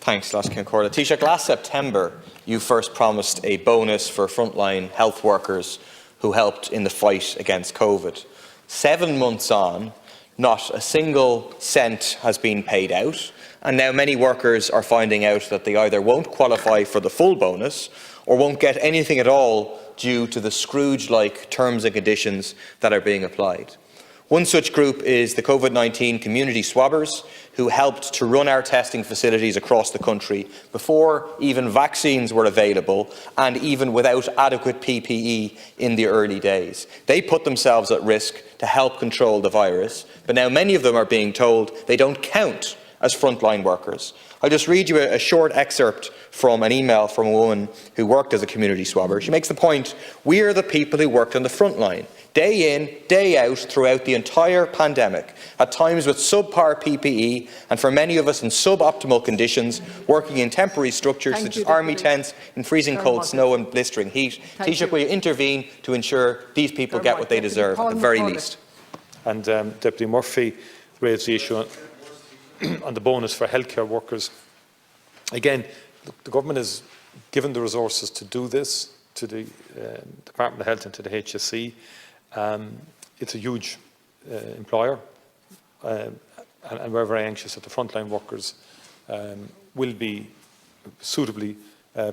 Thanks, Last Concorda. Taoiseach, last September you first promised a bonus for frontline health workers who helped in the fight against COVID. 7 months on, not a single cent has been paid out, and now many workers are finding out that they either won't qualify for the full bonus or won't get anything at all due to the Scrooge-like terms and conditions that are being applied. One such group is the COVID-19 community swabbers, who helped to run our testing facilities across the country before even vaccines were available and even without adequate PPE in the early days. They put themselves at risk to help control the virus, but now many of them are being told they don't count as frontline workers. I'll just read you a short excerpt from an email from a woman who worked as a community swabber. She makes the point, "We are the people who worked on the front line, day in, day out throughout the entire pandemic, at times with subpar PPE and for many of us in suboptimal conditions, working in temporary structures such as army tents in freezing cold snow and blistering heat." Taoiseach, will you intervene to ensure these people get what they deserve at the very least? And Deputy Murphy raised the issue on the bonus for healthcare workers. Again, the government has given the resources to do this to the Department of Health and to the HSE. It's a huge employer, and we're very anxious that the frontline workers will be suitably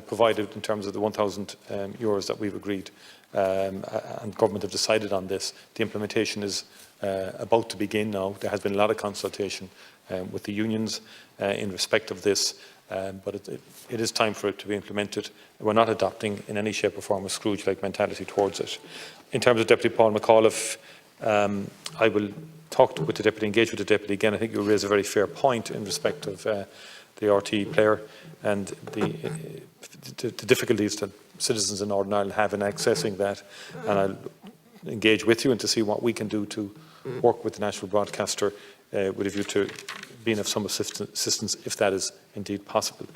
provided in terms of the €1,000 that we've agreed, and government have decided on this. The implementation is about to begin now. There has been a lot of consultation with the unions in respect of this, but it is time for it to be implemented. We're not adopting in any shape or form a Scrooge-like mentality towards it. In terms of Deputy Paul McAuliffe, I will talk with the Deputy, engage with the Deputy again. I think you raise a very fair point in respect of the RTE player and the difficulties that citizens in Northern Ireland have in accessing that. And I'll engage with you and to see what we can do to work with the national broadcaster with a view to being of some assistance if that is indeed possible.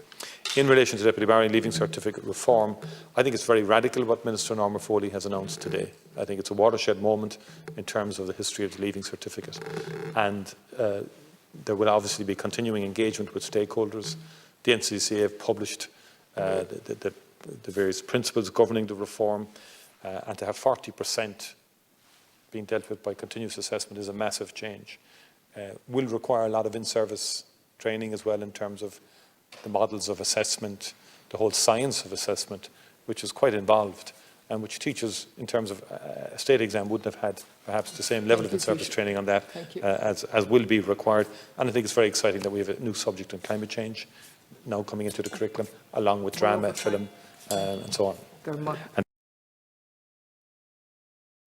In relation to Deputy Barry leaving certificate reform, I think it's very radical what Minister Norma Foley has announced today. I think it's a watershed moment in terms of the history of the leaving certificate, and there will obviously be continuing engagement with stakeholders. The NCCA have published the various principles governing the reform, and to have 40% being dealt with by continuous assessment is a massive change. Will require a lot of in-service training as well in terms of the models of assessment, the whole science of assessment, which is quite involved and which teachers in terms of a state exam wouldn't have had perhaps the same level of in-service training on that as will be required. And I think it's very exciting that we have a new subject on climate change now coming into the curriculum, along with drama, film and so on. And